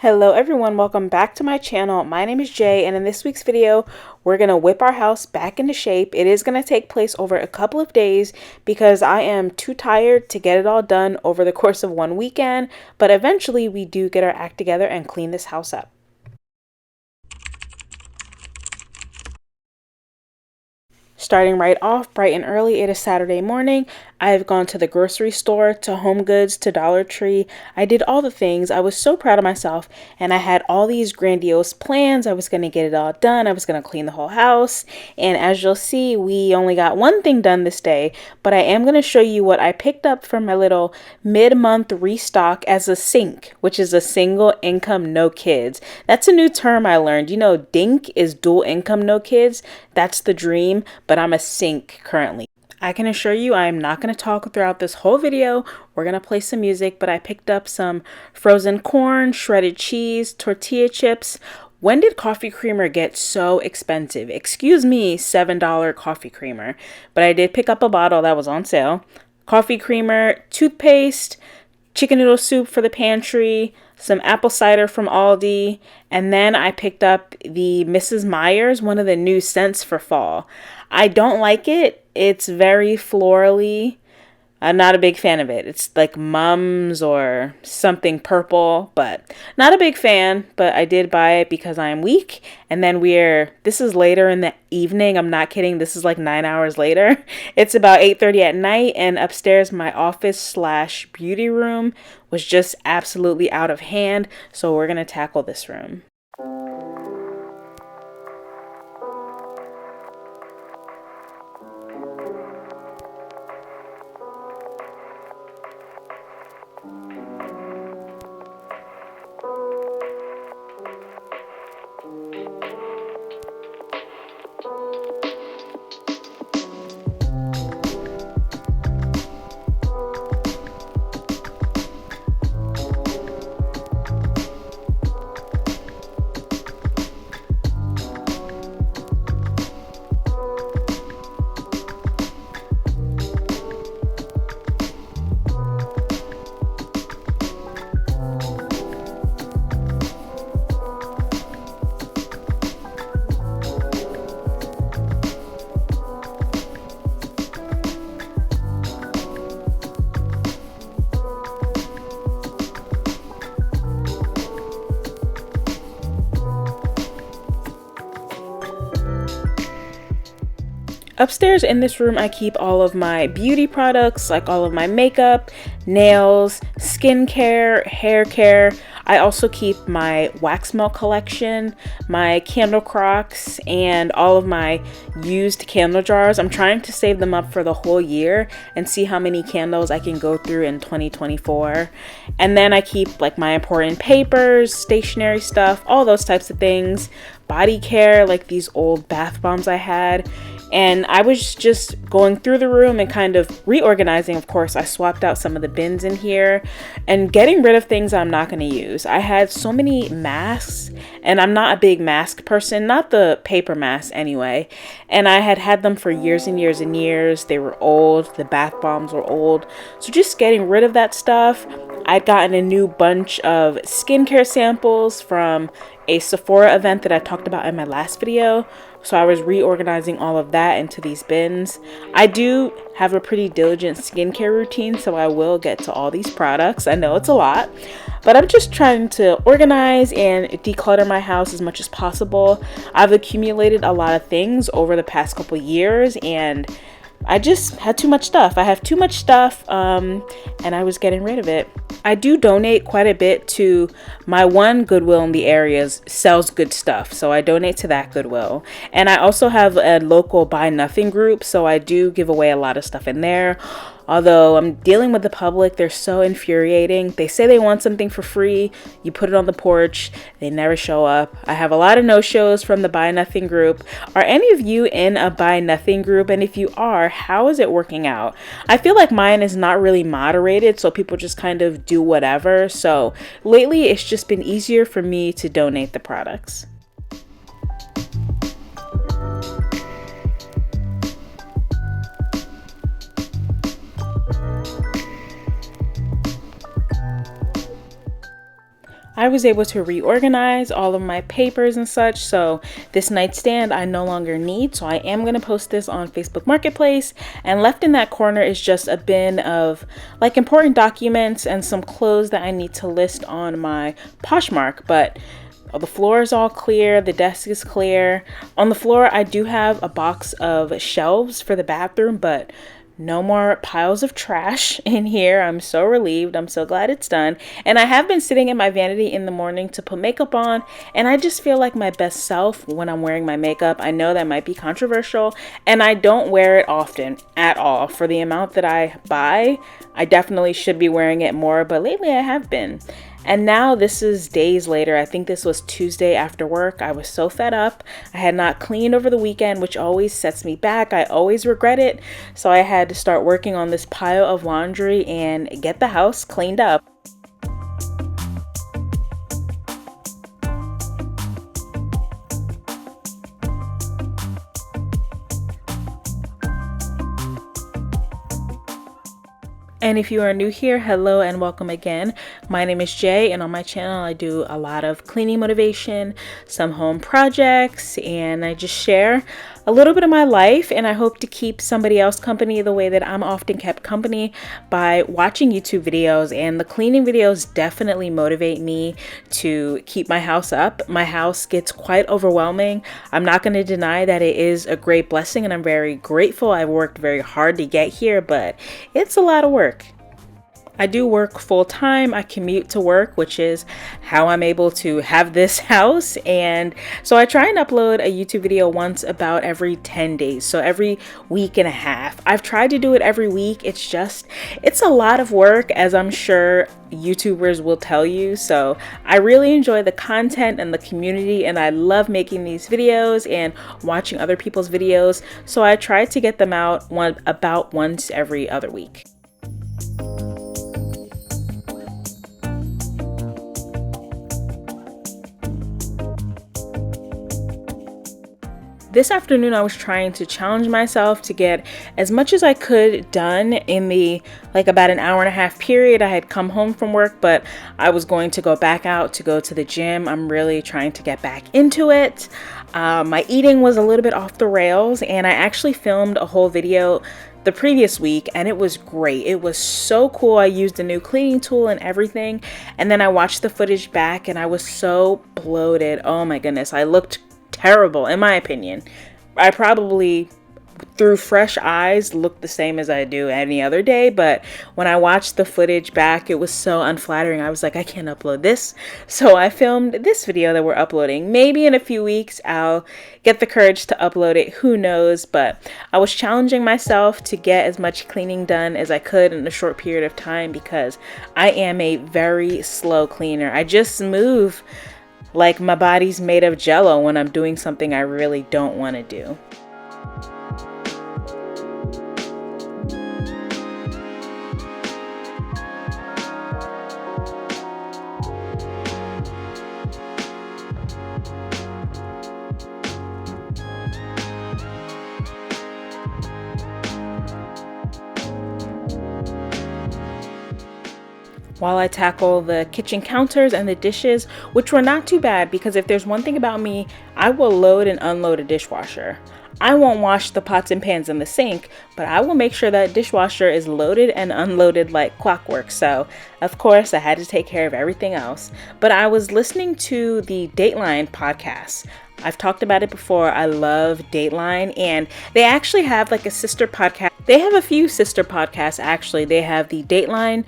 Hello everyone, welcome back to my channel. My name is Jay, and in this week's video we're gonna whip our house back into shape. It is gonna take place over a couple of days because I am too tired to get it all done over the course of one weekend, but eventually we do get our act together and clean this house up. Starting right off bright and early, it is Saturday morning. I've gone to the grocery store, to Home Goods, to Dollar Tree. I did all the things. I was so proud of myself, and I had all these grandiose plans. I was going to get it all done. I was going to clean the whole house. And as you'll see, we only got one thing done this day, but I am going to show you what I picked up from my little mid-month restock as a SINK, which is a single income, no kids. That's a new term I learned. You know, DINK is dual income, no kids. That's the dream, but I'm a SINK currently. I can assure you I am not going to talk throughout this whole video. We're going to play some music, but I picked up some frozen corn, shredded cheese, tortilla chips. When did coffee creamer get so expensive? Excuse me, $7 coffee creamer. But I did pick up a bottle that was on sale. Coffee creamer, toothpaste, chicken noodle soup for the pantry, some apple cider from Aldi, and then I picked up the Mrs. Meyer's, one of the new scents for fall. I don't like it. It's very florally. I'm not a big fan of it. It's like Mums or something purple, but not a big fan. But I did buy it because I'm weak. And then this is later in the evening. I'm not kidding. This is like 9 hours later. It's about 8:30 at night, and upstairs my office/beauty room was just absolutely out of hand. So we're going to tackle this room. Upstairs in this room, I keep all of my beauty products, like all of my makeup, nails, skincare, hair care. I also keep my wax melt collection, my candle crocks, and all of my used candle jars. I'm trying to save them up for the whole year and see how many candles I can go through in 2024. And then I keep like my important papers, stationery stuff, all those types of things, body care, like these old bath bombs I had. And I was just going through the room and kind of reorganizing. Of course, I swapped out some of the bins in here and getting rid of things I'm not going to use. I had so many masks, and I'm not a big mask person, not the paper masks anyway. And I had them for years and years and years. They were old. The bath bombs were old. So just getting rid of that stuff. I'd gotten a new bunch of skincare samples from a Sephora event that I talked about in my last video. So I was reorganizing all of that into these bins. I do have a pretty diligent skincare routine, so I will get to all these products. I know it's a lot, but I'm just trying to organize and declutter my house as much as possible. I've accumulated a lot of things over the past couple years, and I just had too much stuff. I have too much stuff, and I was getting rid of it. I do donate quite a bit to my one Goodwill in the area sells good stuff, so I donate to that Goodwill. And I also have a local Buy Nothing group, so I do give away a lot of stuff in there. Although I'm dealing with the public, they're so infuriating. They say they want something for free. You put it on the porch. They never show up. I have a lot of no-shows from the Buy Nothing group. Are any of you in a Buy Nothing group? And if you are, how is it working out? I feel like mine is not really moderated, so people just kind of do whatever. So lately, it's just been easier for me to donate the products. I was able to reorganize all of my papers and such, so this nightstand I no longer need, so I am going to post this on Facebook Marketplace. And left in that corner is just a bin of like important documents and some clothes that I need to list on my Poshmark, but the floor is all clear, the desk is clear. On the floor I do have a box of shelves for the bathroom, but no more piles of trash in here. I'm so relieved. I'm so glad it's done. And I have been sitting in my vanity in the morning to put makeup on, and I just feel like my best self when I'm wearing my makeup. I know that might be controversial, and I don't wear it often at all. For the amount that I buy, I definitely should be wearing it more, but lately I have been. And now this is days later. I think this was Tuesday after work. I was so fed up. I had not cleaned over the weekend, which always sets me back. I always regret it. So I had to start working on this pile of laundry and get the house cleaned up. And if you are new here, hello and welcome again. My name is Jay, and on my channel I do a lot of cleaning motivation, some home projects, and I just share a little bit of my life, and I hope to keep somebody else company the way that I'm often kept company by watching YouTube videos. And the cleaning videos definitely motivate me to keep my house up. My house gets quite overwhelming. I'm not going to deny that it is a great blessing, and I'm very grateful. I've worked very hard to get here, but it's a lot of work. I do work full time. I commute to work, which is how I'm able to have this house. And so I try and upload a YouTube video once about every 10 days. So every week and a half. I've tried to do it every week. It's a lot of work, as I'm sure YouTubers will tell you. So I really enjoy the content and the community, and I love making these videos and watching other people's videos. So I try to get them out about once every other week. This afternoon, I was trying to challenge myself to get as much as I could done in the about an hour and a half period. I had come home from work, but I was going to go back out to go to the gym. I'm really trying to get back into it. My eating was a little bit off the rails, and I actually filmed a whole video the previous week, and it was great. It was so cool. I used a new cleaning tool and everything, and then I watched the footage back and I was so bloated. Oh my goodness, I looked terrible in my opinion. I probably through fresh eyes look the same as I do any other day, but when I watched the footage back, it was so unflattering. I was like, I can't upload this. So I filmed this video that we're uploading. Maybe in a few weeks I'll get the courage to upload it, who knows, but I was challenging myself to get as much cleaning done as I could in a short period of time because I am a very slow cleaner. I just move like my body's made of jello when I'm doing something I really don't want to do. While I tackle the kitchen counters and the dishes, which were not too bad because if there's one thing about me, I will load and unload a dishwasher. I won't wash the pots and pans in the sink, but I will make sure that dishwasher is loaded and unloaded like clockwork. So, of course, I had to take care of everything else. But I was listening to the Dateline podcast. I've talked about it before. I love Dateline, and they actually have like a sister podcast. They have a few sister podcasts, actually. They have the Dateline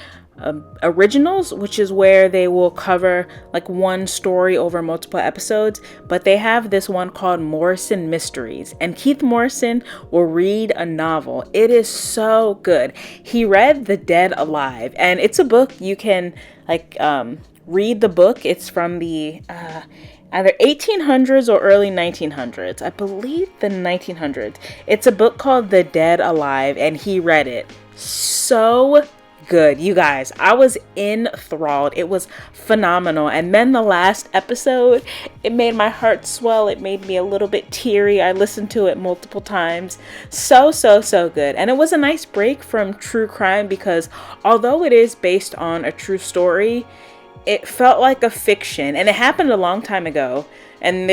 originals, which is where they will cover like one story over multiple episodes, but they have this one called Morrison Mysteries, and Keith Morrison will read a novel. It is so good. He read The Dead Alive, and it's a book you can read the book. It's from the either 1800s or early 1900s. I believe the 1900s. It's a book called The Dead Alive, and he read it. So good, you guys. I was enthralled. It was phenomenal. And then the last episode, it made my heart swell. It made me a little bit teary. I listened to it multiple times. So good. And it was a nice break from true crime because although it is based on a true story, it felt like a fiction, and it happened a long time ago. And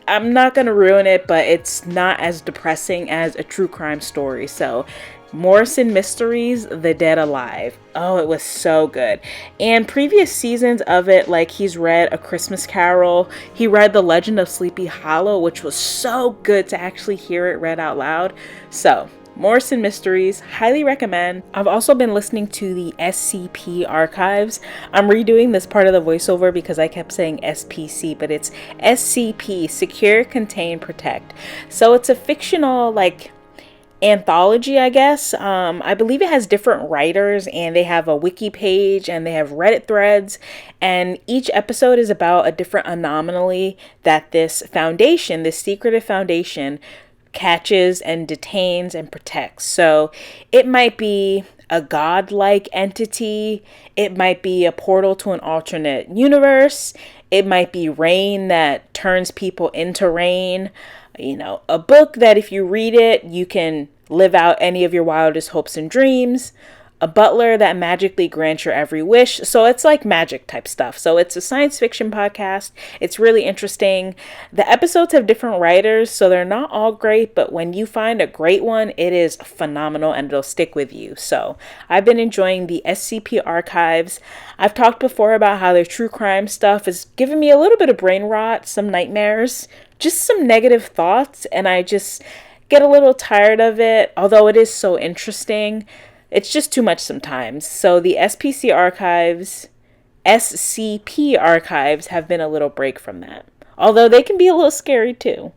I'm not gonna ruin it, but it's not as depressing as a true crime story. So, Morrison Mysteries, The Dead Alive. Oh, it was so good. And previous seasons of it, like he's read A Christmas Carol, he read The Legend of Sleepy Hollow, which was so good to actually hear it read out loud. So, Morrison Mysteries, highly recommend. I've also been listening to the SCP archives. I'm redoing this part of the voiceover because I kept saying SPC, but it's SCP, Secure, Contain, Protect. So it's a fictional, like, anthology, I guess. I believe it has different writers, and they have a wiki page and they have Reddit threads, and each episode is about a different anomaly that this foundation, this secretive foundation, catches and detains and protects. So it might be a godlike entity, it might be a portal to an alternate universe, it might be rain that turns people into rain, a book that if you read it, you can live out any of your wildest hopes and dreams, a butler that magically grants your every wish. So it's like magic type stuff. So it's a science fiction podcast. It's really interesting. The episodes have different writers, so they're not all great, but when you find a great one, it is phenomenal and it'll stick with you. So I've been enjoying the SCP archives. I've talked before about how their true crime stuff is giving me a little bit of brain rot, some nightmares, just some negative thoughts, and I just get a little tired of it, although it is so interesting. It's just too much sometimes. So the SCP archives have been a little break from that. Although they can be a little scary too.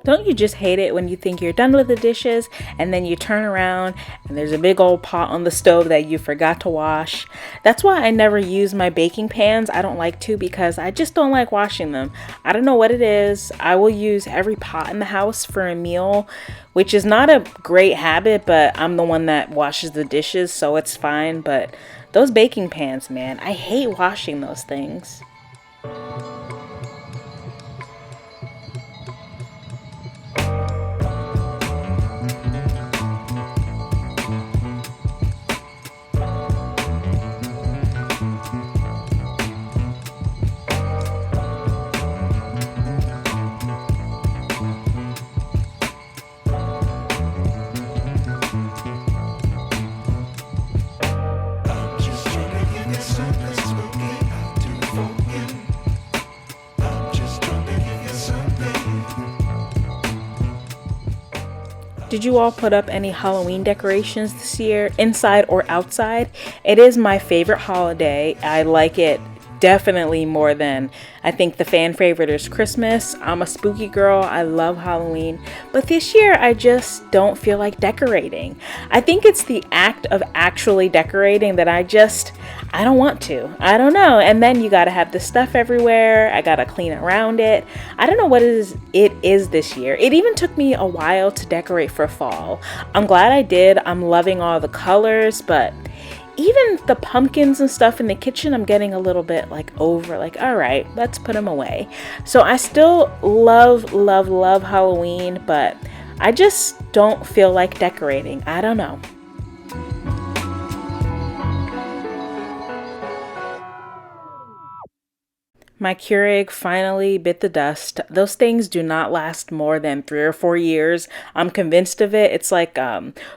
Don't you just hate it when you think you're done with the dishes and then you turn around and there's a big old pot on the stove that you forgot to wash? That's why I never use my baking pans. I don't like to because I just don't like washing them. I don't know what it is. I will use every pot in the house for a meal, which is not a great habit, but I'm the one that washes the dishes, so it's fine. But those baking pans, man, I hate washing those things. Did you all put up any Halloween decorations this year, inside or outside? It is my favorite holiday. I like it definitely more than I think the fan favorite is Christmas. I'm a spooky girl. I love Halloween. But this year, I just don't feel like decorating. I think it's the act of actually decorating that I don't want to. I don't know. And then you gotta have the stuff everywhere. I gotta clean around it. I don't know what it is this year. It even took me a while to decorate for fall. I'm glad I did. I'm loving all the colors, but even the pumpkins and stuff in the kitchen, I'm getting a little bit over, all right, let's put them away. So I still love Halloween, but I just don't feel like decorating. I don't know. My Keurig finally bit the dust. Those things do not last more than 3 or 4 years. I'm convinced of it. It's like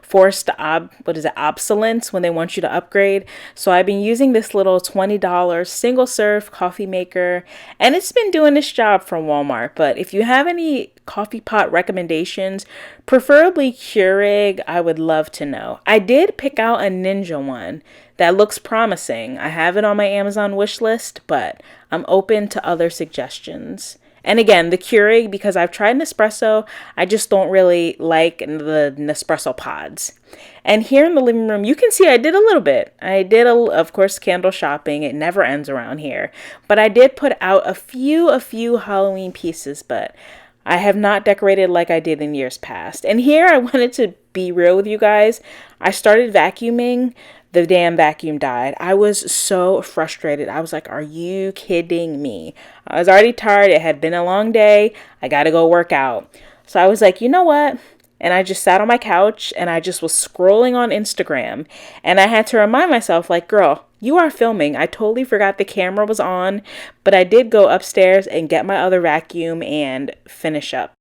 forced obsolescence when they want you to upgrade. So I've been using this little $20 single serve coffee maker, and it's been doing its job from Walmart. But if you have any coffee pot recommendations, Preferably Keurig, I would love to know. I did pick out a Ninja one that looks promising. I have it on my Amazon wish list, but I'm open to other suggestions. And again, the Keurig, because I've tried Nespresso, I just don't really like the Nespresso pods. And here in the living room, you can see I did a little bit. I did, of course, candle shopping. It never ends around here. But I did put out a few Halloween pieces, but I have not decorated like I did in years past. And here I wanted to be real with you guys. I started vacuuming. The damn vacuum died. I was so frustrated. I was like, are you kidding me? I was already tired. It had been a long day. I got to go work out. So I was like, you know what? And I just sat on my couch and I just was scrolling on Instagram. And I had to remind myself, like, girl, you are filming. I totally forgot the camera was on. But I did go upstairs and get my other vacuum and finish up.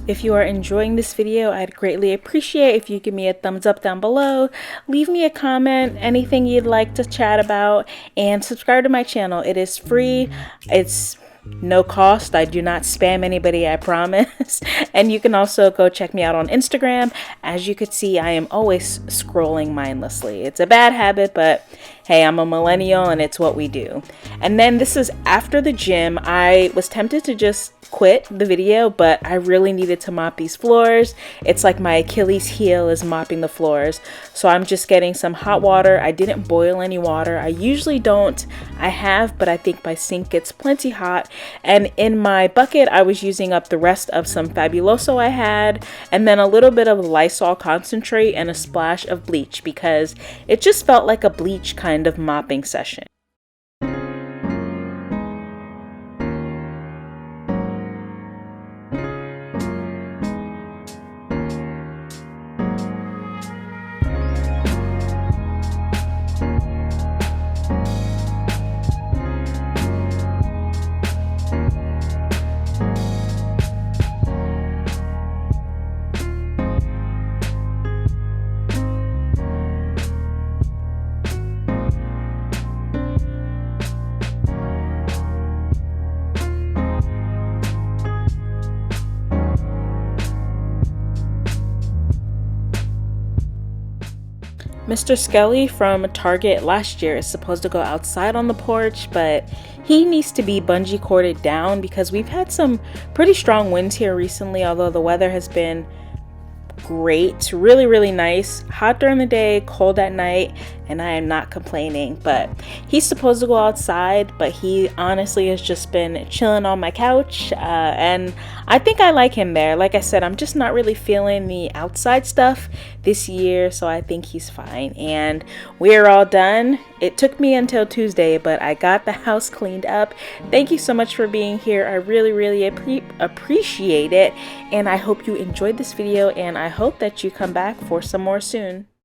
If you are enjoying this video, I'd greatly appreciate if you give me a thumbs up down below, leave me a comment, anything you'd like to chat about, and subscribe to my channel. It is free. It's no cost. I do not spam anybody, I promise. And you can also go check me out on Instagram. As you can see, I am always scrolling mindlessly. It's a bad habit, but hey, I'm a millennial and it's what we do. And then this is after the gym. I was tempted to just quit the video, but I really needed to mop these floors. It's like my Achilles heel is mopping the floors. So I'm just getting some hot water. I didn't boil any water. I usually don't. I have, but I think my sink gets plenty hot. And in my bucket, I was using up the rest of some Fabuloso I had, and then a little bit of Lysol concentrate and a splash of bleach because it just felt like a bleach kind of mopping session. Mr. Skelly from Target last year is supposed to go outside on the porch, but he needs to be bungee corded down because we've had some pretty strong winds here recently, although the weather has been great, really nice, hot during the day, cold at night, and I am not complaining. But he's supposed to go outside, but he honestly has just been chilling on my couch, and I think I like him there. Like I said, I'm just not really feeling the outside stuff this year, so I think he's fine. And we're all done. It took me until Tuesday, but I got the house cleaned up. Thank you so much for being here. I really appreciate it, and I hope you enjoyed this video, and I hope that you come back for some more soon.